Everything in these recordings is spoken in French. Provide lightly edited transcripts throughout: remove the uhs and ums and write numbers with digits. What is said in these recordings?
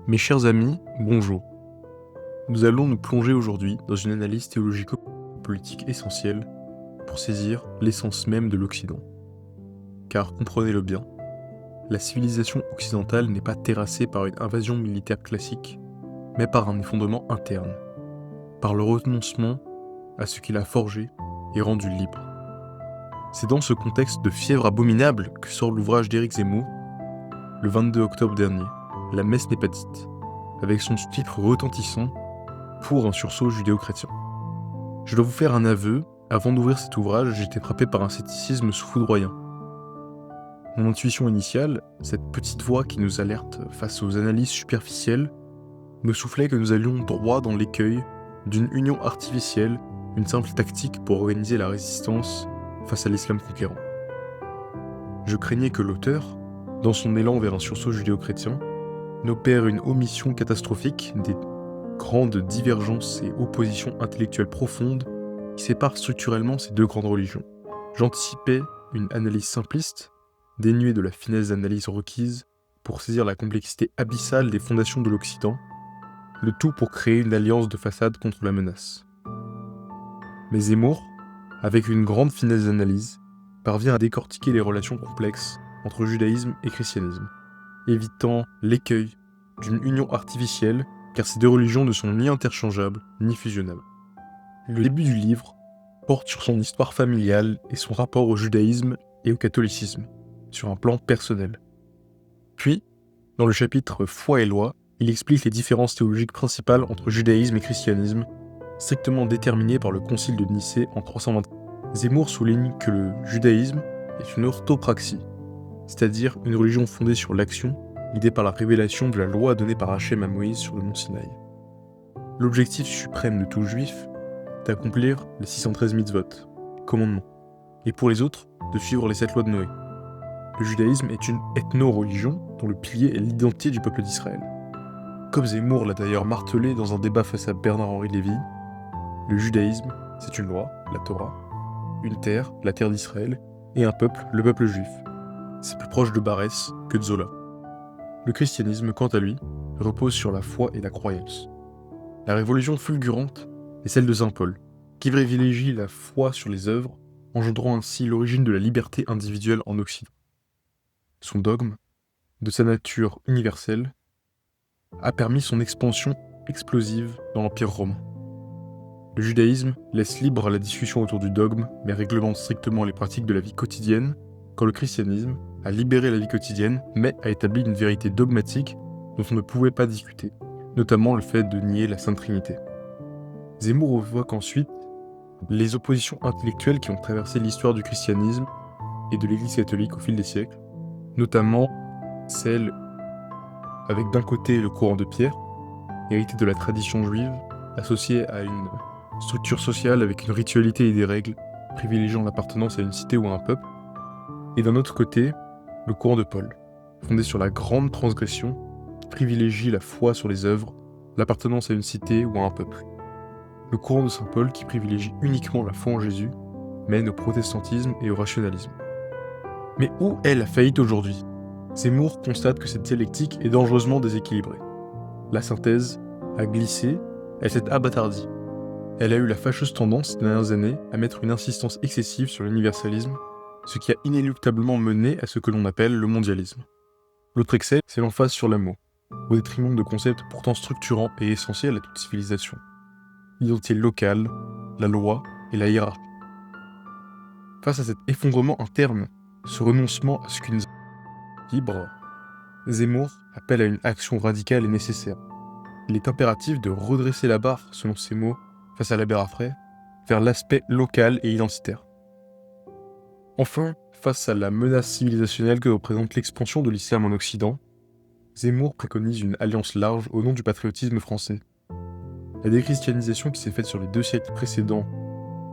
Mes chers amis, bonjour. Nous allons nous plonger aujourd'hui dans une analyse théologico-politique essentielle pour saisir l'essence même de l'Occident. Car comprenez-le bien, la civilisation occidentale n'est pas terrassée par une invasion militaire classique, mais par un effondrement interne, par le renoncement à ce qu'il a forgé et rendu libre. C'est dans ce contexte de fièvre abominable que sort l'ouvrage d'Éric Zemmour, le 22 octobre dernier, La messe n'est pas dite, avec son titre retentissant pour un sursaut judéo-chrétien. Je dois vous faire un aveu, avant d'ouvrir cet ouvrage, j'étais frappé par un scepticisme foudroyant. Mon intuition initiale, cette petite voix qui nous alerte face aux analyses superficielles, me soufflait que nous allions droit dans l'écueil d'une union artificielle, une simple tactique pour organiser la résistance face à l'islam conquérant. Je craignais que l'auteur, dans son élan vers un sursaut judéo-chrétien, n'opère une omission catastrophique des grandes divergences et oppositions intellectuelles profondes qui séparent structurellement ces deux grandes religions. J'anticipais une analyse simpliste, dénuée de la finesse d'analyse requise pour saisir la complexité abyssale des fondations de l'Occident, le tout pour créer une alliance de façade contre la menace. Mais Zemmour, avec une grande finesse d'analyse, parvient à décortiquer les relations complexes entre judaïsme et christianisme, évitant l'écueil d'une union artificielle, car ces deux religions ne sont ni interchangeables ni fusionnables. Le début du livre porte sur son histoire familiale et son rapport au judaïsme et au catholicisme, sur un plan personnel. Puis, dans le chapitre Foi et loi, il explique les différences théologiques principales entre judaïsme et christianisme, strictement déterminées par le concile de Nicée en 320. Zemmour souligne que le judaïsme est une orthopraxie, c'est-à-dire une religion fondée sur l'action, guidée par la révélation de la loi donnée par Hachem à Moïse sur le mont Sinaï. L'objectif suprême de tout juif est d'accomplir les 613 mitzvot, commandements, et pour les autres, de suivre les 7 lois de Noé. Le judaïsme est une ethno-religion dont le pilier est l'identité du peuple d'Israël. Comme Zemmour l'a d'ailleurs martelé dans un débat face à Bernard-Henri Lévy, le judaïsme, c'est une loi, la Torah, une terre, la terre d'Israël, et un peuple, le peuple juif. C'est plus proche de Barès que de Zola. Le christianisme, quant à lui, repose sur la foi et la croyance. La révolution fulgurante est celle de Saint Paul, qui privilégie la foi sur les œuvres, engendrant ainsi l'origine de la liberté individuelle en Occident. Son dogme, de sa nature universelle, a permis son expansion explosive dans l'Empire romain. Le judaïsme laisse libre la discussion autour du dogme, mais réglemente strictement les pratiques de la vie quotidienne, quand le christianisme a libéré la vie quotidienne, mais a établi une vérité dogmatique dont on ne pouvait pas discuter, notamment le fait de nier la Sainte Trinité. Zemmour évoque ensuite les oppositions intellectuelles qui ont traversé l'histoire du christianisme et de l'Église catholique au fil des siècles, notamment celle avec d'un côté le courant de Pierre, hérité de la tradition juive, associé à une structure sociale avec une ritualité et des règles, privilégiant l'appartenance à une cité ou à un peuple, et d'un autre côté, le courant de Paul, fondé sur la grande transgression, qui privilégie la foi sur les œuvres, l'appartenance à une cité ou à un peuple. Le courant de Saint Paul qui privilégie uniquement la foi en Jésus, mène au protestantisme et au rationalisme. Mais où est la faillite aujourd'hui ? Zemmour constate que cette dialectique est dangereusement déséquilibrée. La synthèse a glissé, elle s'est abattardie. Elle a eu la fâcheuse tendance ces dernières années à mettre une insistance excessive sur l'universalisme, ce qui a inéluctablement mené à ce que l'on appelle le mondialisme. L'autre excès, c'est l'emphase sur l'amour, au détriment de concepts pourtant structurants et essentiels à toute civilisation. L'identité locale, la loi et la hiérarchie. Face à cet effondrement interne, ce renoncement à ce qu'une libre, Zemmour appelle à une action radicale et nécessaire. Il est impératif de redresser la barre, selon ses mots, face à la mer à frais, vers l'aspect local et identitaire. Enfin, face à la menace civilisationnelle que représente l'expansion de l'islam en Occident, Zemmour préconise une alliance large au nom du patriotisme français. La déchristianisation qui s'est faite sur les 2 siècles précédents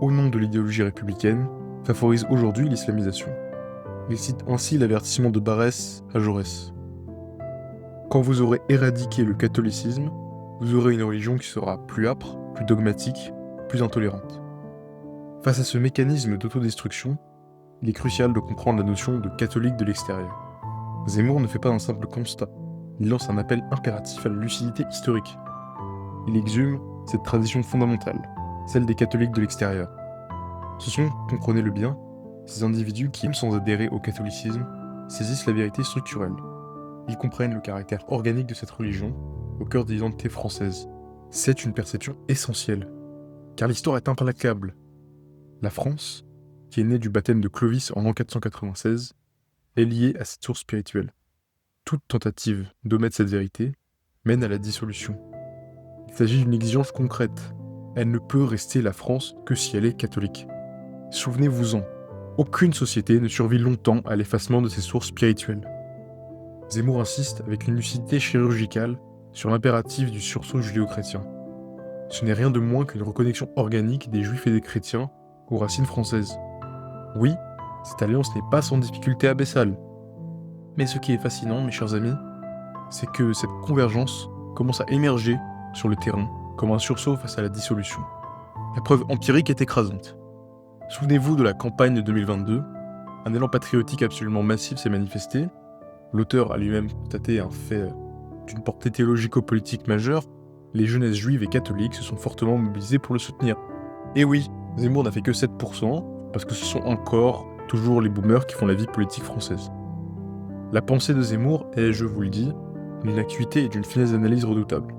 au nom de l'idéologie républicaine favorise aujourd'hui l'islamisation. Il cite ainsi l'avertissement de Barès à Jaurès. Quand vous aurez éradiqué le catholicisme, vous aurez une religion qui sera plus âpre, plus dogmatique, plus intolérante. Face à ce mécanisme d'autodestruction, il est crucial de comprendre la notion de catholique de l'extérieur. Zemmour ne fait pas un simple constat. il lance un appel impératif à la lucidité historique. Il exhume cette tradition fondamentale, celle des catholiques de l'extérieur. Ce sont, comprenez-le bien, ces individus qui, même sans adhérer au catholicisme, saisissent la vérité structurelle. Ils comprennent le caractère organique de cette religion, au cœur de l'identité française. C'est une perception essentielle, car l'histoire est implacable. La France, qui est née du baptême de Clovis en l'an 496, est liée à cette source spirituelle. Toute tentative d'omettre cette vérité mène à la dissolution. Il s'agit d'une exigence concrète. Elle ne peut rester la France que si elle est catholique. Souvenez-vous-en, aucune société ne survit longtemps à l'effacement de ses sources spirituelles. Zemmour insiste avec une lucidité chirurgicale sur l'impératif du sursaut judéo-chrétien. Ce n'est rien de moins qu'une reconnexion organique des juifs et des chrétiens aux racines françaises. Oui, cette alliance n'est pas sans difficulté abyssale. Mais ce qui est fascinant, mes chers amis, c'est que cette convergence commence à émerger sur le terrain comme un sursaut face à la dissolution. La preuve empirique est écrasante. Souvenez-vous de la campagne de 2022, un élan patriotique absolument massif s'est manifesté. L'auteur a lui-même constaté un fait d'une portée théologico-politique majeure. Les jeunesses juives et catholiques se sont fortement mobilisées pour le soutenir. Et oui, Zemmour n'a fait que 7%, parce que ce sont encore toujours les boomers qui font la vie politique française. La pensée de Zemmour est, je vous le dis, d'une acuité et d'une finesse d'analyse redoutable.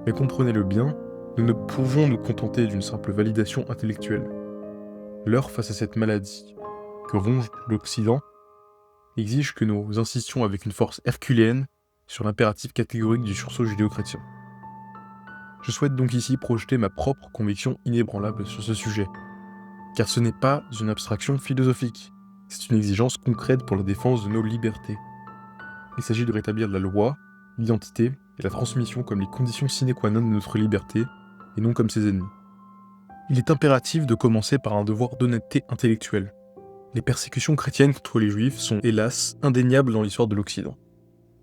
Mais comprenez-le bien, nous ne pouvons nous contenter d'une simple validation intellectuelle. L'heure face à cette maladie que ronge l'Occident exige que nous insistions avec une force herculéenne sur l'impératif catégorique du sursaut judéo-chrétien. Je souhaite donc ici projeter ma propre conviction inébranlable sur ce sujet, car ce n'est pas une abstraction philosophique, c'est une exigence concrète pour la défense de nos libertés. Il s'agit de rétablir la loi, l'identité et la transmission comme les conditions sine qua non de notre liberté, et non comme ses ennemis. Il est impératif de commencer par un devoir d'honnêteté intellectuelle. Les persécutions chrétiennes contre les juifs sont, hélas, indéniables dans l'histoire de l'Occident.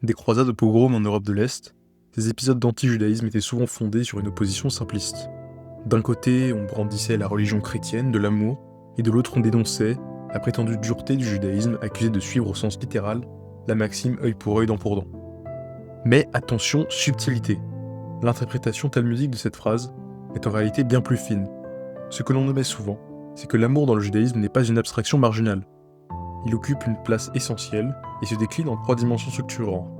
Des croisades de pogroms en Europe de l'Est, ces épisodes d'anti-judaïsme étaient souvent fondés sur une opposition simpliste. D'un côté, on brandissait la religion chrétienne de l'amour, et de l'autre on dénonçait la prétendue dureté du judaïsme accusé de suivre au sens littéral la maxime œil pour œil, dent pour dent. Mais attention, subtilité. L'interprétation talmudique de cette phrase est en réalité bien plus fine. Ce que l'on omet souvent, c'est que l'amour dans le judaïsme n'est pas une abstraction marginale. Il occupe une place essentielle et se décline en 3 dimensions structurantes.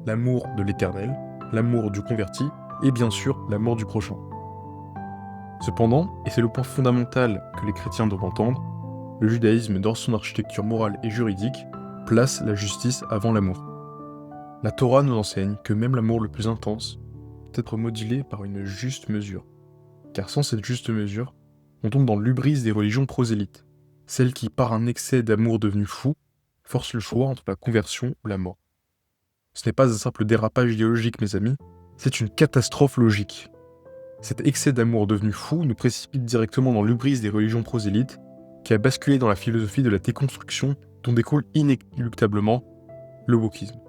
L'amour de l'éternel, l'amour du converti et bien sûr l'amour du prochain. Cependant, et c'est le point fondamental que les chrétiens doivent entendre, le judaïsme dans son architecture morale et juridique place la justice avant l'amour. La Torah nous enseigne que même l'amour le plus intense peut être modulé par une juste mesure. Car sans cette juste mesure, on tombe dans l'hubris des religions prosélytes, celles qui, par un excès d'amour devenu fou, forcent le choix entre la conversion ou la mort. Ce n'est pas un simple dérapage idéologique, mes amis, c'est une catastrophe logique. Cet excès d'amour devenu fou nous précipite directement dans l'hubris des religions prosélytes, qui a basculé dans la philosophie de la déconstruction dont découle inéluctablement le wokisme.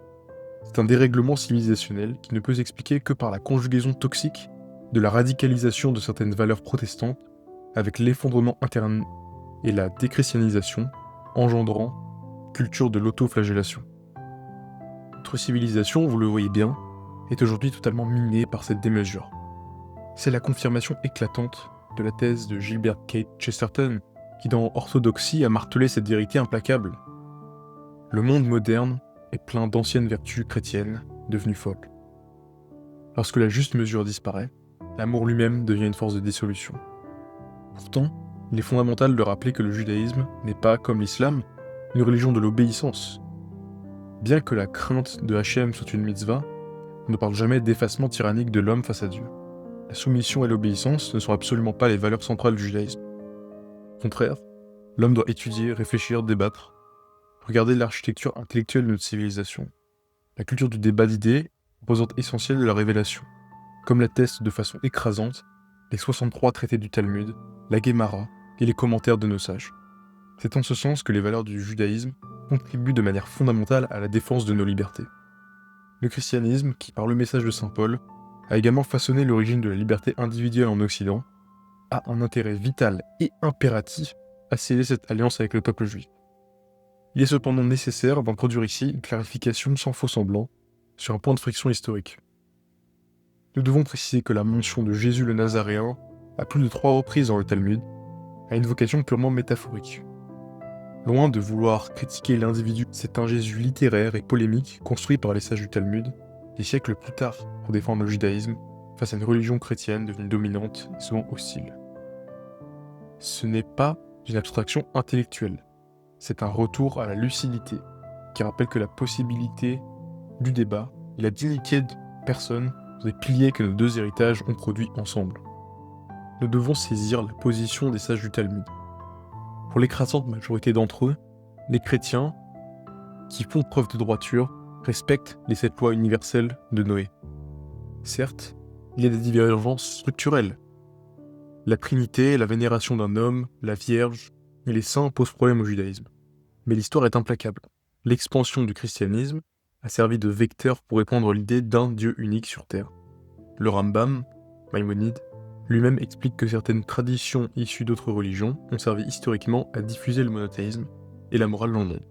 C'est un dérèglement civilisationnel qui ne peut s'expliquer que par la conjugaison toxique de la radicalisation de certaines valeurs protestantes avec l'effondrement interne et la déchristianisation, engendrant culture de l'autoflagellation. Notre civilisation, vous le voyez bien, est aujourd'hui totalement minée par cette démesure. C'est la confirmation éclatante de la thèse de Gilbert Keith Chesterton, qui dans Orthodoxie a martelé cette vérité implacable. Le monde moderne est plein d'anciennes vertus chrétiennes devenues folles. Lorsque la juste mesure disparaît, l'amour lui-même devient une force de dissolution. Pourtant, il est fondamental de rappeler que le judaïsme n'est pas, comme l'islam, une religion de l'obéissance. Bien que la crainte de Hachem soit une mitzvah, on ne parle jamais d'effacement tyrannique de l'homme face à Dieu. La soumission et l'obéissance ne sont absolument pas les valeurs centrales du judaïsme. Au contraire, l'homme doit étudier, réfléchir, débattre. Regardez l'architecture intellectuelle de notre civilisation. La culture du débat d'idées, composante essentielle de la révélation, comme l'attestent de façon écrasante les 63 traités du Talmud, la Guémara et les commentaires de nos sages. C'est en ce sens que les valeurs du judaïsme contribuent de manière fondamentale à la défense de nos libertés. Le christianisme, qui par le message de saint Paul, a également façonné l'origine de la liberté individuelle en Occident, a un intérêt vital et impératif à sceller cette alliance avec le peuple juif. Il est cependant nécessaire d'introduire ici une clarification sans faux semblant sur un point de friction historique. Nous devons préciser que la mention de Jésus le Nazaréen, à plus de 3 reprises dans le Talmud, a une vocation purement métaphorique. Loin de vouloir critiquer l'individu, c'est un Jésus littéraire et polémique construit par les sages du Talmud, des siècles plus tard, pour défendre le judaïsme face à une religion chrétienne devenue dominante et souvent hostile. Ce n'est pas une abstraction intellectuelle, c'est un retour à la lucidité, qui rappelle que la possibilité du débat et la dignité de personne sont des piliers que nos 2 héritages ont produits ensemble. Nous devons saisir la position des sages du Talmud. Pour l'écrasante majorité d'entre eux, les chrétiens, qui font preuve de droiture, respectent les 7 lois universelles de Noé. Certes, il y a des divergences structurelles. La Trinité, la vénération d'un homme, la Vierge et les saints posent problème au judaïsme. Mais l'histoire est implacable. L'expansion du christianisme a servi de vecteur pour répandre l'idée d'un Dieu unique sur Terre. Le Rambam, Maïmonide, lui-même explique que certaines traditions issues d'autres religions ont servi historiquement à diffuser le monothéisme et la morale dans le monde.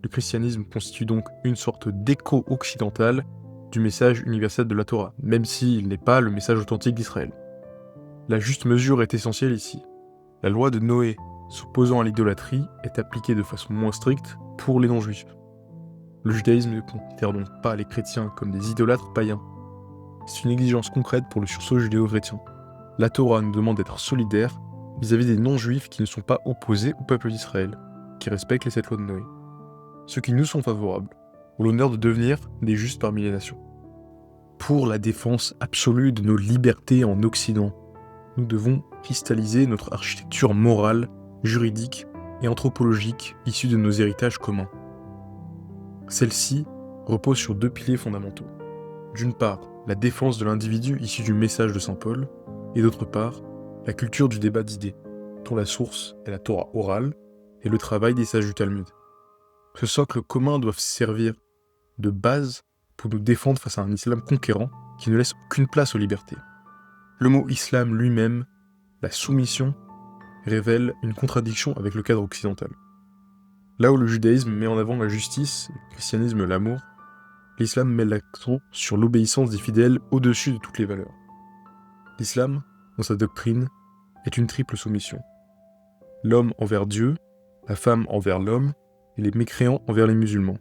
Le christianisme constitue donc une sorte d'écho occidental du message universel de la Torah, même s'il n'est pas le message authentique d'Israël. La juste mesure est essentielle ici. La loi de Noé s'opposant à l'idolâtrie est appliquée de façon moins stricte pour les non-juifs. Le judaïsme ne considère donc pas les chrétiens comme des idolâtres païens. C'est une exigence concrète pour le sursaut judéo-chrétien. La Torah nous demande d'être solidaires vis-à-vis des non-juifs qui ne sont pas opposés au peuple d'Israël, qui respectent les 7 lois de Noé. Ceux qui nous sont favorables ont l'honneur de devenir des justes parmi les nations. Pour la défense absolue de nos libertés en Occident, nous devons cristalliser notre architecture morale, juridique et anthropologique issue de nos héritages communs. Celle-ci repose sur 2 piliers fondamentaux. D'une part, la défense de l'individu issu du message de saint Paul, et d'autre part, la culture du débat d'idées, dont la source est la Torah orale et le travail des sages du Talmud. Ce socle commun doit servir de base pour nous défendre face à un islam conquérant qui ne laisse aucune place aux libertés. Le mot islam lui-même, la soumission, révèle une contradiction avec le cadre occidental. Là où le judaïsme met en avant la justice, le christianisme l'amour, l'islam met l'accent sur l'obéissance des fidèles au-dessus de toutes les valeurs. L'islam, dans sa doctrine, est une triple soumission. L'homme envers Dieu, la femme envers l'homme, et les mécréants envers les musulmans.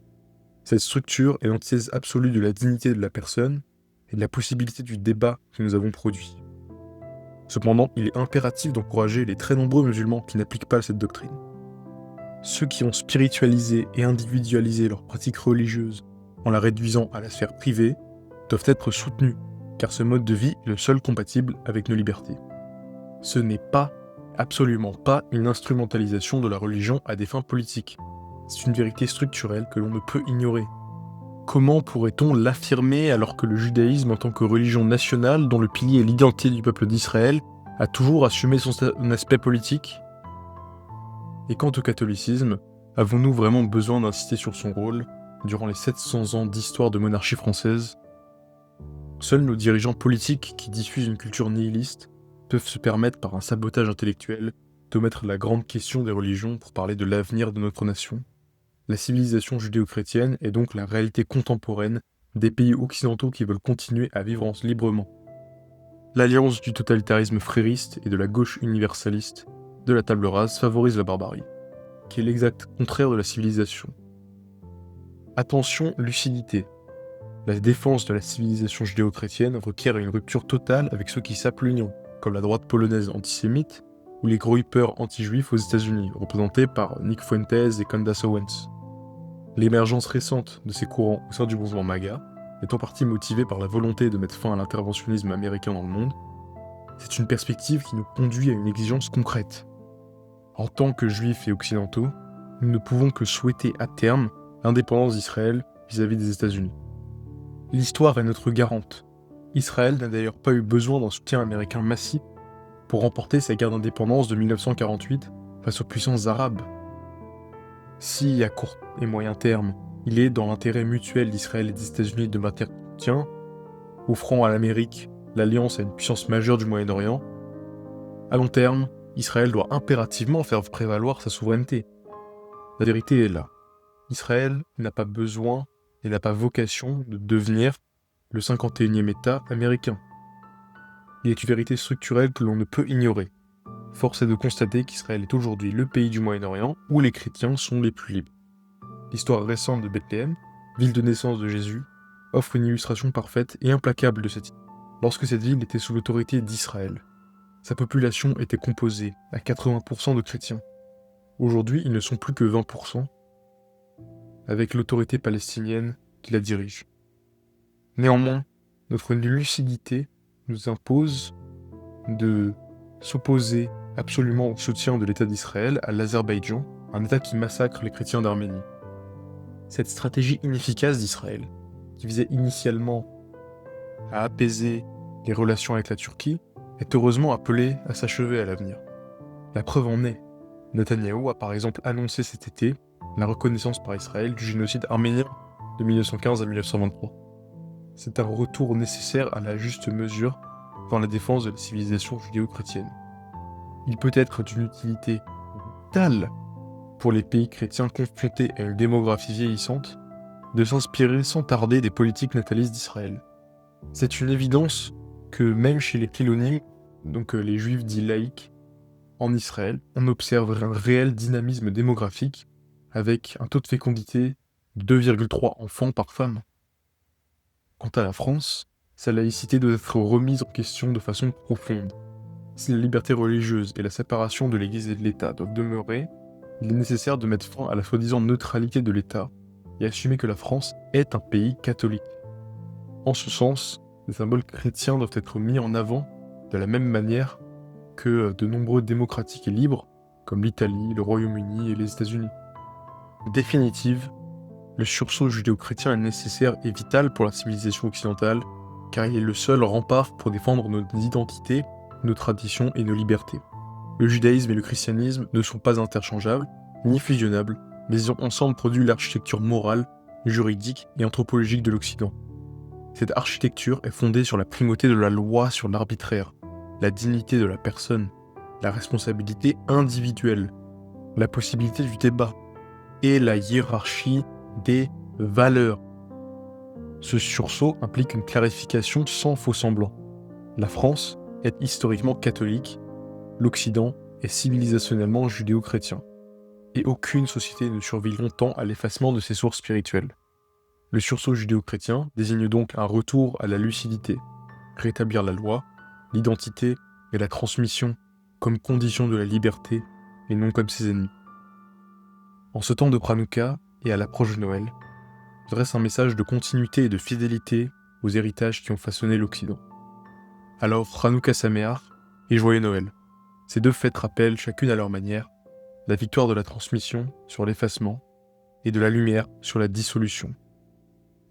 Cette structure est l'antithèse absolue de la dignité de la personne et de la possibilité du débat que nous avons produit. Cependant, il est impératif d'encourager les très nombreux musulmans qui n'appliquent pas cette doctrine. Ceux qui ont spiritualisé et individualisé leurs pratiques religieuses en la réduisant à la sphère privée doivent être soutenus, car ce mode de vie est le seul compatible avec nos libertés. Ce n'est pas, absolument pas, une instrumentalisation de la religion à des fins politiques. C'est une vérité structurelle que l'on ne peut ignorer. Comment pourrait-on l'affirmer alors que le judaïsme en tant que religion nationale, dont le pilier est l'identité du peuple d'Israël, a toujours assumé son aspect politique ? Et quant au catholicisme, avons-nous vraiment besoin d'insister sur son rôle durant les 700 ans d'histoire de monarchie française ? Seuls nos dirigeants politiques qui diffusent une culture nihiliste peuvent se permettre par un sabotage intellectuel d'omettre la grande question des religions pour parler de l'avenir de notre nation. La civilisation judéo-chrétienne est donc la réalité contemporaine des pays occidentaux qui veulent continuer à vivre librement. L'alliance du totalitarisme frériste et de la gauche universaliste de la table rase favorise la barbarie, qui est l'exact contraire de la civilisation. Attention, lucidité. La défense de la civilisation judéo-chrétienne requiert une rupture totale avec ceux qui sapent l'union, comme la droite polonaise antisémite ou les gros hippers anti-juifs aux États-Unis, représentés par Nick Fuentes et Candace Owens. L'émergence récente de ces courants au sein du mouvement MAGA est en partie motivée par la volonté de mettre fin à l'interventionnisme américain dans le monde. C'est une perspective qui nous conduit à une exigence concrète. En tant que juifs et occidentaux, nous ne pouvons que souhaiter à terme l'indépendance d'Israël vis-à-vis des États-Unis. L'histoire est notre garante. Israël n'a d'ailleurs pas eu besoin d'un soutien américain massif pour remporter sa guerre d'indépendance de 1948 face aux puissances arabes. Si, à court et moyen terme, il est dans l'intérêt mutuel d'Israël et des États-Unis de maintenir le soutien, offrant à l'Amérique l'alliance à une puissance majeure du Moyen-Orient, à long terme, Israël doit impérativement faire prévaloir sa souveraineté. La vérité est là. Israël n'a pas besoin et n'a pas vocation de devenir le 51e État américain. Il est une vérité structurelle que l'on ne peut ignorer. Force est de constater qu'Israël est aujourd'hui le pays du Moyen-Orient où les chrétiens sont les plus libres. L'histoire récente de Bethléem, ville de naissance de Jésus, offre une illustration parfaite et implacable de cette idée. Lorsque cette ville était sous l'autorité d'Israël, sa population était composée à 80% de chrétiens. Aujourd'hui, ils ne sont plus que 20%, avec l'autorité palestinienne qui la dirige. Néanmoins, notre lucidité nous impose de s'opposer absolument au soutien de l'État d'Israël à l'Azerbaïdjan, un État qui massacre les chrétiens d'Arménie. Cette stratégie inefficace d'Israël, qui visait initialement à apaiser les relations avec la Turquie, est heureusement appelée à s'achever à l'avenir. La preuve en est, Netanyahou a par exemple annoncé cet été la reconnaissance par Israël du génocide arménien de 1915 à 1923. C'est un retour nécessaire à la juste mesure dans la défense de la civilisation judéo-chrétienne. Il peut être d'une utilité vitale pour les pays chrétiens confrontés à une démographie vieillissante de s'inspirer sans tarder des politiques natalistes d'Israël. C'est une évidence que même chez les Chilonim, donc les juifs dits laïcs, en Israël, on observe un réel dynamisme démographique avec un taux de fécondité de 2,3 enfants par femme. Quant à la France, sa laïcité doit être remise en question de façon profonde. Si la liberté religieuse et la séparation de l'Église et de l'État doivent demeurer, il est nécessaire de mettre fin à la soi-disant neutralité de l'État et assumer que la France est un pays catholique. En ce sens, les symboles chrétiens doivent être mis en avant de la même manière que de nombreux démocratiques et libres, comme l'Italie, le Royaume-Uni et les États-Unis. En définitive, le sursaut judéo-chrétien est nécessaire et vital pour la civilisation occidentale, car il est le seul rempart pour défendre nos identités, nos traditions et nos libertés. Le judaïsme et le christianisme ne sont pas interchangeables, ni fusionnables, mais ils ont ensemble produit l'architecture morale, juridique et anthropologique de l'Occident. Cette architecture est fondée sur la primauté de la loi sur l'arbitraire, la dignité de la personne, la responsabilité individuelle, la possibilité du débat et la hiérarchie des valeurs. Ce sursaut implique une clarification sans faux semblant. La France est historiquement catholique, l'Occident est civilisationnellement judéo-chrétien, et aucune société ne survit longtemps à l'effacement de ses sources spirituelles. Le sursaut judéo-chrétien désigne donc un retour à la lucidité, rétablir la loi, l'identité et la transmission comme condition de la liberté et non comme ses ennemis. En ce temps de Hanouka et à l'approche de Noël, je dresse un message de continuité et de fidélité aux héritages qui ont façonné l'Occident. Alors Hanouka Sameach et Joyeux Noël. Ces deux fêtes rappellent, chacune à leur manière, la victoire de la transmission sur l'effacement et de la lumière sur la dissolution.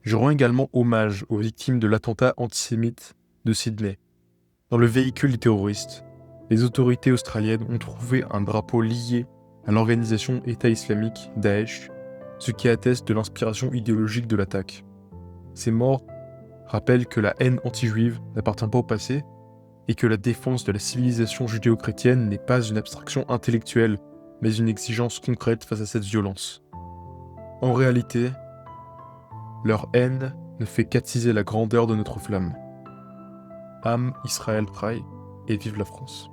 Je rends également hommage aux victimes de l'attentat antisémite de Sydney. Dans le véhicule des terroristes, les autorités australiennes ont trouvé un drapeau lié à l'organisation État islamique Daesh, ce qui atteste de l'inspiration idéologique de l'attaque. Ces morts rappellent que la haine anti-juive n'appartient pas au passé et que la défense de la civilisation judéo-chrétienne n'est pas une abstraction intellectuelle, mais une exigence concrète face à cette violence. En réalité, leur haine ne fait qu'attiser la grandeur de notre flamme. Am Israël Chai et vive la France.